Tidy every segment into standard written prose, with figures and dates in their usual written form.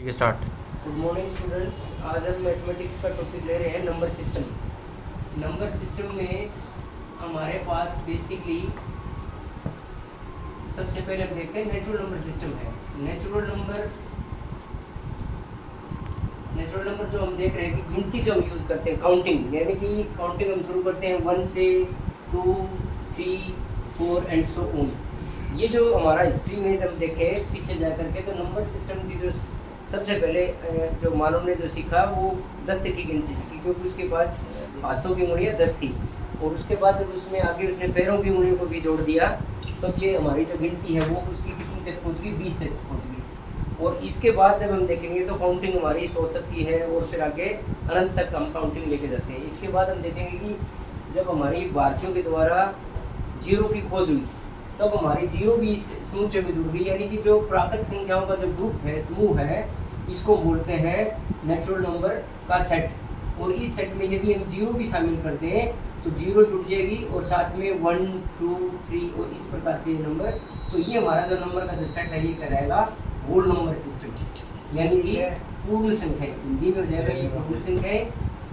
ठीक है, start. Good morning students. आज हम मैथमेटिक्स का टॉपिक ले रहे हैं नंबर सिस्टम। नंबर सिस्टम में हमारे पास बेसिकली सबसे पहले हम देखते हैं नेचुरल नंबर सिस्टम है। नेचुरल नंबर जो हम देख रहे हैं कि गिनती जो हम यूज़ करते हैं, काउंटिंग, यानी कि काउंटिंग हम शुरू करते हैं 1 से 2, 3, 4 एंड सो ऑन। ये जो हमारा हिस्ट्री में जब देखें पीछे जा करके, तो नंबर सिस्टम की जो सबसे पहले जो मानव ने जो सीखा वो 10 तक की गिनती सीखी, क्योंकि उसके पास हाथों की उंगलियां 10 थी। और उसके बाद जब उसमें आगे उसने पैरों की उंगलियों को भी जोड़ दिया, तो ये हमारी जो गिनती है वो उसकी कितनी तक पहुँच गई, 20 तक पहुँच गई। और इसके बाद जब हम देखेंगे तो काउंटिंग हमारी 100 तक की है, और फिर आगे अनंत तक हम काउंटिंग लेके जाते हैं। इसके बाद हम देखेंगे कि जब हमारी भारतीयों के द्वारा जीरो की खोज हुई, तब हमारी जीरो भी इस समूचे में जुड़ गई, यानी कि जो प्राकृत संख्याओं का जो ग्रुप है, समूह है, इसको बोलते हैं नेचुरल नंबर का सेट। और इस सेट में यदि हम जीरो भी शामिल कर दें तो जीरो जुड़ जाएगी, और साथ में 1, 2, 3 और इस प्रकार से ये नंबर। तो ये हमारा जो नंबर का जो सेट है ये कहलाएगा होल नंबर सिस्टम, यानी कि पूर्ण संख्या। हिंदी में हो जाएगा ये पूर्ण संख्या।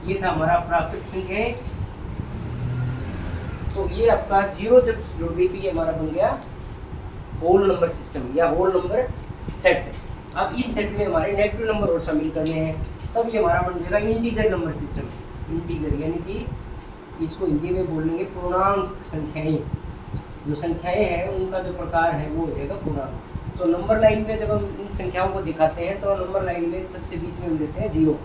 ये था हमारा प्राकृत संख्या। तो ये आपका जीरो जब जुड़ गई तो ये हमारा बन गया होल नंबर सिस्टम या होल नंबर सेट। अब इस सेट में हमारे नेगेटिव नंबर और शामिल करने हैं, तब ये हमारा बन जाएगा इंटीजर नंबर सिस्टम। इंटीजर यानी कि इसको हिंदी में बोलेंगे पूर्णांक संख्याएं। जो संख्याएं हैं उनका जो प्रकार है वो हो जाएगा पूर्णांक। तो नंबर लाइन में जब हम इन संख्याओं को दिखाते हैं तो नंबर लाइन में सबसे बीच में हम लेते हैं जीरो,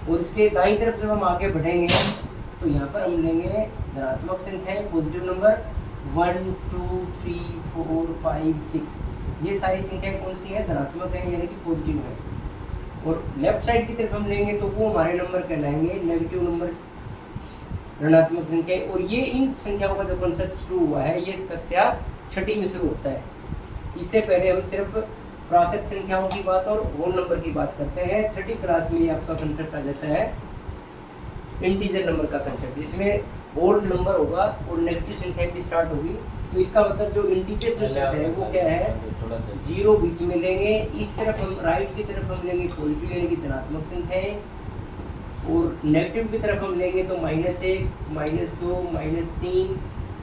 और इसके दाईं तरफ जब हम आगे बढ़ेंगे तो यहाँ पर हम लेंगे धनात्मक संख्याएं, पॉजिटिव नंबर 1, 2, 3, 4, 5, 6। ये सारी संख्याएं कौन सी है, धनात्मक है, यानी कि पॉजिटिव है। और लेफ्ट साइड की तरफ हम लेंगे तो वो हमारे नंबर कहलाएंगे नेगेटिव नंबर, ऋणात्मक संख्या। और ये इन संख्याओं का जो कॉन्सेप्ट शुरू हुआ है, ये कक्षा 6ठी में शुरू होता है। इससे पहले हम सिर्फ प्राकृत संख्याओं की बात और होल नंबर की बात करते हैं। 6ठी क्लास में ये आपका कंसेप्ट आ जाता है इंटीजर नंबर का कंसेप्ट, जिसमें होल नंबर होगा और नेगेटिव संख्या भी स्टार्ट होगी। तो इसका मतलब जो इंटीजर जो सेट है वो क्या है, जीरो बीच में लेंगे। इस तरफ हम राइट की तरफ हम लेंगे पॉजिटिव यानी कि धनात्मक संख्याएं, और नेगेटिव की तरफ हम लेंगे तो -1, -2, -3,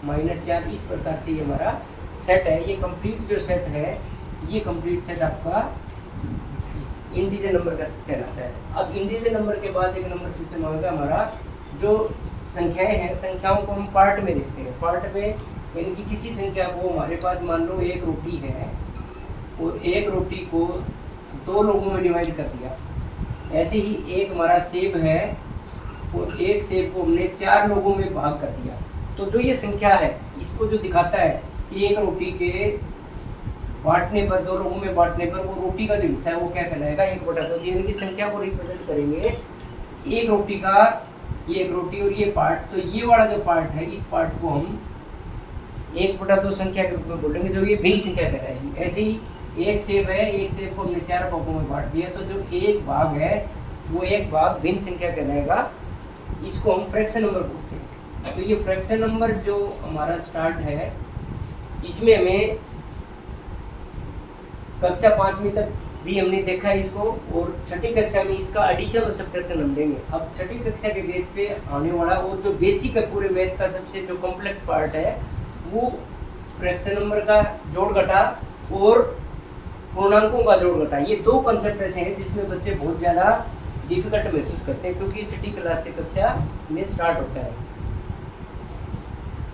-4। इस प्रकार से ये हमारा सेट है। ये कंप्लीट जो सेट है, ये कंप्लीट सेट आपका इंटीजर नंबर का कहलाता है। अब इंटीजर नंबर के बाद एक नंबर सिस्टम आएगा हमारा, जो संख्याएं हैं, संख्याओं को हम पार्ट में देखते हैं। पार्ट में यानी कि किसी संख्या को हमारे पास मान लो एक रोटी है, और एक रोटी को 2 लोगों में डिवाइड कर दिया। ऐसे ही एक हमारा सेब है, और एक सेब को हमने 4 लोगों में भाग कर दिया। तो जो ये संख्या है, इसको जो दिखाता है कि एक रोटी के बांटने पर, 2 लोगों में बांटने पर वो रोटी का जो हिस्सा है वो क्या कहलाएगा, 1/2। यानी कि संख्या को रिप्रेजेंट करेंगे एक रोटी का, ये एक रोटी और ये पार्ट। तो ये वाला जो पार्ट है, इस पार्ट को हम 1/2 संख्या के रूप में बोलेंगे, जो ये भिन्न संख्या कहलाएगी। ऐसे ही एक सेब है, एक सेब को हमने 4 भागों में बांट दिया, तो जो एक भाग है वो एक भाग भिन्न संख्या कहलाएगा। इसको हम फ्रैक्शन नंबर बोलते हैं। तो ये फ्रैक्शन नंबर जो हमारा स्टार्ट है, इसमें हमें कक्षा 5वीं तक भी हमने देखा है इसको, और 6ठी कक्षा में इसका एडिशन और सब्ट्रैक्शन हम देंगे। अब 6ठी कक्षा के बेस पे आने वाला और जो बेसिक है पूरे मैथ का सबसे जो कॉम्प्लेक्स पार्ट है, वो फ्रैक्शन नंबर का जोड़ घटा और पूर्णांकों का जोड़ घटा। ये 2 कंसेप्ट ऐसे हैं जिसमें बच्चे बहुत ज़्यादा डिफिकल्ट महसूस करते हैं, क्योंकि 6ठी क्लास से कक्षा में स्टार्ट होता है।